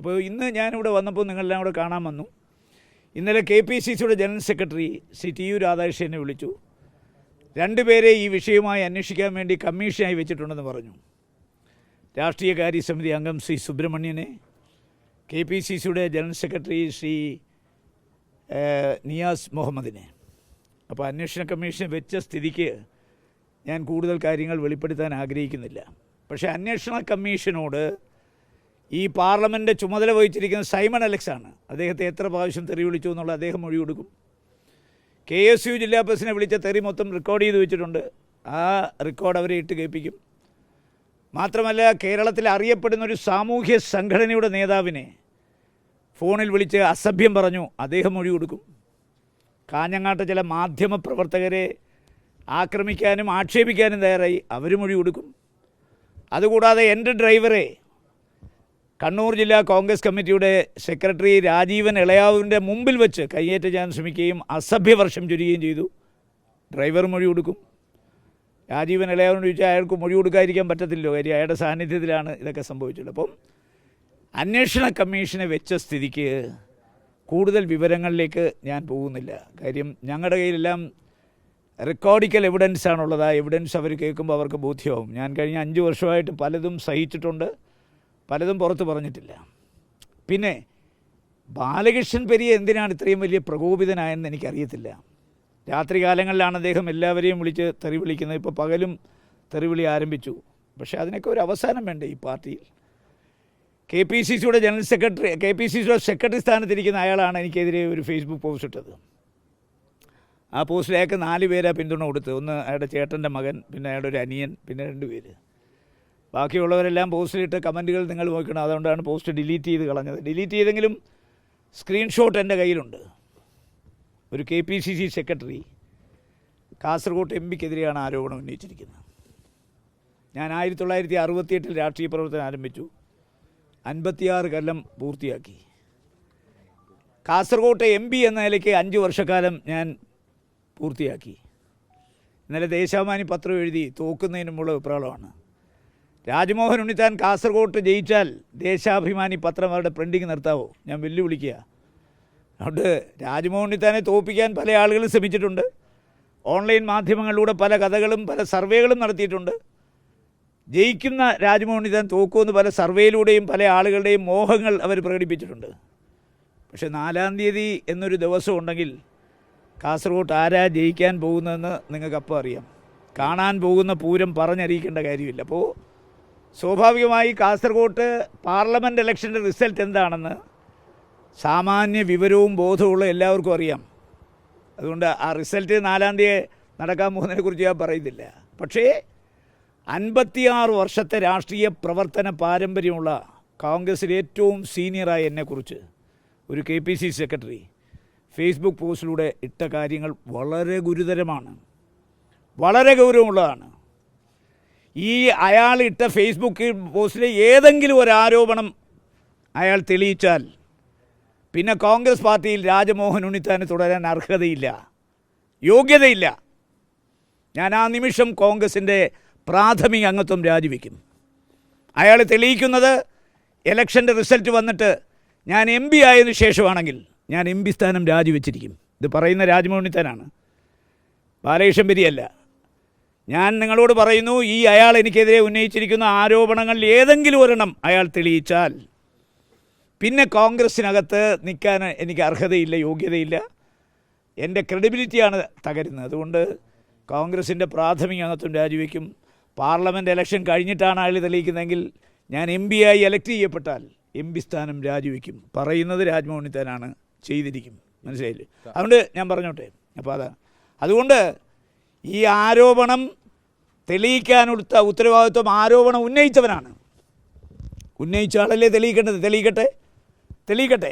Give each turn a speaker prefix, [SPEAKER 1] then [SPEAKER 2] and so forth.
[SPEAKER 1] അപ്പോൾ ഇന്ന് ഞാനിവിടെ വന്നപ്പോൾ നിങ്ങളെല്ലാം കൂടെ കാണാൻ വന്നു. ഇന്നലെ KPCCയുടെ ജനറൽ സെക്രട്ടറി ശ്രീ TU രാധാകൃഷ്ണനെ വിളിച്ചു. രണ്ടുപേരെ ഈ വിഷയവുമായി അന്വേഷിക്കാൻ വേണ്ടി കമ്മീഷനായി വെച്ചിട്ടുണ്ടെന്ന് പറഞ്ഞു. രാഷ്ട്രീയകാര്യ സമിതി അംഗം ശ്രീ സുബ്രഹ്മണ്യനെ, KPCCയുടെ ജനറൽ സെക്രട്ടറി ശ്രീ നിയാസ് മുഹമ്മദിനെ. അപ്പോൾ അന്വേഷണ കമ്മീഷൻ വെച്ച സ്ഥിതിക്ക് ഞാൻ കൂടുതൽ കാര്യങ്ങൾ വെളിപ്പെടുത്താൻ ആഗ്രഹിക്കുന്നില്ല. പക്ഷേ അന്വേഷണ കമ്മീഷനോട് ഈ പാർലമെൻറ്റ് ചുമതല വഹിച്ചിരിക്കുന്ന സൈമൺ അലക്സാണ്. അദ്ദേഹത്തെ എത്ര പ്രാവശ്യം തെറി വിളിച്ചു എന്നുള്ള അദ്ദേഹം മൊഴി കൊടുക്കും. KSU ജില്ലാ പ്രസിഡന്റിനെ വിളിച്ച തെറി മൊത്തം റെക്കോർഡ് ചെയ്ത് വെച്ചിട്ടുണ്ട്. ആ റെക്കോർഡ് അവരെ ഇട്ട് കേൾപ്പിക്കും. മാത്രമല്ല, കേരളത്തിൽ അറിയപ്പെടുന്നൊരു സാമൂഹ്യ സംഘടനയുടെ നേതാവിനെ ഫോണിൽ വിളിച്ച് അസഭ്യം പറഞ്ഞു, അദ്ദേഹം മൊഴി കൊടുക്കും. കാഞ്ഞങ്ങാട്ട് ചില മാധ്യമ പ്രവർത്തകരെ ആക്രമിക്കാനും ആക്ഷേപിക്കാനും തയ്യാറായി, അവർ മൊഴി കൊടുക്കും. അതുകൂടാതെ എൻ്റെ ഡ്രൈവറെ കണ്ണൂർ ജില്ലാ കോൺഗ്രസ് കമ്മിറ്റിയുടെ സെക്രട്ടറി രാജീവൻ ഇളയാവിൻ്റെ മുമ്പിൽ വെച്ച് കയ്യേറ്റം ചെയ്യാൻ ശ്രമിക്കുകയും അസഭ്യവർഷം ചൊരിയുകയും ചെയ്തു. ഡ്രൈവർ മൊഴി കൊടുക്കും. രാജീവൻ ഇളയാവിനോട് ചോദിച്ചാൽ അയാൾക്ക് മൊഴി കൊടുക്കാതിരിക്കാൻ പറ്റത്തില്ലോ, കാര്യം അയാളുടെ സാന്നിധ്യത്തിലാണ് ഇതൊക്കെ സംഭവിച്ചത്. അപ്പം അന്വേഷണ കമ്മീഷനെ വെച്ച സ്ഥിതിക്ക് കൂടുതൽ വിവരങ്ങളിലേക്ക് ഞാൻ പോകുന്നില്ല. കാര്യം ഞങ്ങളുടെ കയ്യിലെല്ലാം റെക്കോർഡിക്കൽ എവിഡൻസ് ആണുള്ളത്. ആ എവിഡൻസ് അവർ കേൾക്കുമ്പോൾ അവർക്ക് ബോധ്യമാവും. ഞാൻ കഴിഞ്ഞ 5 വർഷമായിട്ട് പലതും സഹിച്ചിട്ടുണ്ട്, പലതും പുറത്ത് പറഞ്ഞിട്ടില്ല. പിന്നെ ബാലകൃഷ്ണൻ പെരിയ എന്തിനാണ് ഇത്രയും വലിയ പ്രകോപിതനായെന്ന് എനിക്കറിയത്തില്ല. രാത്രി കാലങ്ങളിലാണ് അദ്ദേഹം എല്ലാവരെയും വിളിച്ച് തെറി വിളിക്കുന്നത്. ഇപ്പോൾ പകലും തെറിവിളി ആരംഭിച്ചു. പക്ഷേ അതിനൊക്കെ ഒരു അവസാനം വേണ്ടേ ഈ പാർട്ടിയിൽ? KPCCയുടെ ജനറൽ സെക്രട്ടറി, KPCCയുടെ സെക്രട്ടറി സ്ഥാനത്തിരിക്കുന്ന അയാളാണ് എനിക്കെതിരെ ഒരു ഫേസ്ബുക്ക് പോസ്റ്റ് ഇട്ടത്. ആ പോസ്റ്റിൽ അയാൾക്ക് 4 പേരാണ് പിന്തുണ കൊടുത്തത്. ഒന്ന് അയാളുടെ ചേട്ടൻ്റെ മകൻ, പിന്നെ അയാളുടെ ഒരു അനിയൻ, പിന്നെ 2 പേര്. ബാക്കിയുള്ളവരെല്ലാം പോസ്റ്റിലിട്ട് കമൻറ്റുകൾ നിങ്ങൾ നോക്കണം. അതുകൊണ്ടാണ് പോസ്റ്റ് ഡിലീറ്റ് ചെയ്ത് കളഞ്ഞത്. ഡിലീറ്റ് ചെയ്തെങ്കിലും സ്ക്രീൻഷോട്ട് എൻ്റെ കയ്യിലുണ്ട്. ഒരു KPCC സെക്രട്ടറി കാസർഗോഡ് MPക്കെതിരെയാണ് ആരോപണം ഉന്നയിച്ചിരിക്കുന്നത്. ഞാൻ 1968 രാഷ്ട്രീയ പ്രവർത്തനം ആരംഭിച്ചു. 56 കൊല്ലം പൂർത്തിയാക്കി. കാസർഗോഡ് MP എന്ന നിലയ്ക്ക് 5 വർഷക്കാലം ഞാൻ പൂർത്തിയാക്കി. ഇന്നലെ ദേശാഭിമാനി പത്രം എഴുതി, തോക്കുന്നതിന് മുമ്പുള്ള വിപ്ലവമാണ്. രാജ്മോഹൻ ഉണ്ണിത്താൻ കാസർഗോഡ് ജയിച്ചാൽ ദേശാഭിമാനി പത്രം അവരുടെ പ്രിൻറ്റിങ് നിർത്താവോ? ഞാൻ വെല്ലുവിളിക്കുക. അതുകൊണ്ട് രാജ്മോഹൻ ഉണ്ണിത്താനെ തോൽപ്പിക്കാൻ പല ആളുകളും ശ്രമിച്ചിട്ടുണ്ട്. ഓൺലൈൻ മാധ്യമങ്ങളിലൂടെ പല കഥകളും പല സർവേകളും നടത്തിയിട്ടുണ്ട്. ജയിക്കുന്ന രാജ്മോഹൻ ഉണ്ണിത്താൻ തോക്കുമെന്ന് പല സർവേയിലൂടെയും പല ആളുകളുടെയും മോഹങ്ങൾ അവർ പ്രകടിപ്പിച്ചിട്ടുണ്ട്. പക്ഷേ 4-ാം തീയതി എന്നൊരു ദിവസം ഉണ്ടെങ്കിൽ കാസർഗോഡ് ആരാ ജയിക്കാൻ പോകുന്നതെന്ന് നിങ്ങൾക്കപ്പോൾ അറിയാം. കാണാൻ പോകുന്ന പൂരം പറഞ്ഞറിയിക്കേണ്ട കാര്യമില്ല. അപ്പോൾ സ്വാഭാവികമായി കാസർഗോഡ് പാർലമെൻറ്റ് ഇലക്ഷൻ്റെ റിസൾട്ട് എന്താണെന്ന് സാമാന്യ വിവരവും ബോധവുമുള്ള എല്ലാവർക്കും അറിയാം. അതുകൊണ്ട് ആ റിസൾട്ട് 4-ാം തീയതി നടക്കാൻ പോകുന്നതിനെക്കുറിച്ച് ഞാൻ പറയുന്നില്ല. പക്ഷേ 56 വർഷത്തെ രാഷ്ട്രീയ പ്രവർത്തന പാരമ്പര്യമുള്ള കോൺഗ്രസിൽ ഏറ്റവും സീനിയറായ എന്നെക്കുറിച്ച് ഒരു KPCC സെക്രട്ടറി ഫേസ്ബുക്ക് പോസ്റ്റിലൂടെ ഇട്ട കാര്യങ്ങൾ വളരെ ഗുരുതരമാണ്, വളരെ ഗൗരവമുള്ളതാണ്. ഈ അയാൾ ഇട്ട ഫേസ്ബുക്ക് പോസ്റ്റിലെ ഏതെങ്കിലും ഒരു ആരോപണം അയാൾ തെളിയിച്ചാൽ പിന്നെ കോൺഗ്രസ് പാർട്ടിയിൽ രാജ്മോഹൻ ഉണ്ണിത്താന് തുടരാൻ അർഹതയില്ല, യോഗ്യതയില്ല. ഞാൻ ആ നിമിഷം കോൺഗ്രസിൻ്റെ പ്രാഥമിക അംഗത്വം രാജിവെക്കും. അയാൾ തെളിയിക്കുന്നത് ഇലക്ഷൻ്റെ റിസൾട്ട് വന്നിട്ട് ഞാൻ MP ആയതിനു ശേഷമാണെങ്കിൽ ഞാൻ MP സ്ഥാനം രാജിവെച്ചിരിക്കും. ഇത് പറയുന്ന രാജ്മോഹൻ ഉണ്ണിത്താനാണ്, ബാലകൃഷ്ണൻ പെരിയല്ല. ഞാൻ നിങ്ങളോട് പറയുന്നു, ഈ അയാൾ എനിക്കെതിരെ ഉന്നയിച്ചിരിക്കുന്ന ആരോപണങ്ങളിൽ ഏതെങ്കിലും ഒരെണ്ണം അയാൾ തെളിയിച്ചാൽ പിന്നെ കോൺഗ്രസ്സിനകത്ത് നിൽക്കാൻ എനിക്ക് അർഹതയില്ല, യോഗ്യതയില്ല. എൻ്റെ ക്രെഡിബിലിറ്റിയാണ് തകരുന്നത്. അതുകൊണ്ട് കോൺഗ്രസിൻ്റെ പ്രാഥമിക അംഗത്വം രാജിവെക്കും. പാർലമെൻറ്റ് ഇലക്ഷൻ കഴിഞ്ഞിട്ടാണ് അയാൾ തെളിയിക്കുന്നതെങ്കിൽ ഞാൻ MP ആയി എലക്ട് ചെയ്യപ്പെട്ടാൽ MP സ്ഥാനം രാജിവെക്കും. പറയുന്നത് രാജ്മോഹൻ ഉണ്ണിത്താനാണ്, ചെയ്തിരിക്കും. മനസ്സിലായില്ലേ? അതുകൊണ്ട് ഞാൻ പറഞ്ഞോട്ടെ. അപ്പോൾ അതാണ്. അതുകൊണ്ട് ഈ ആരോപണം തെളിയിക്കാനെടുത്ത ഉത്തരവാദിത്വം ആരോപണം ഉന്നയിച്ചവനാണ്. ഉന്നയിച്ച ആളല്ലേ തെളിയിക്കേണ്ടത്. തെളിയിക്കട്ടെ.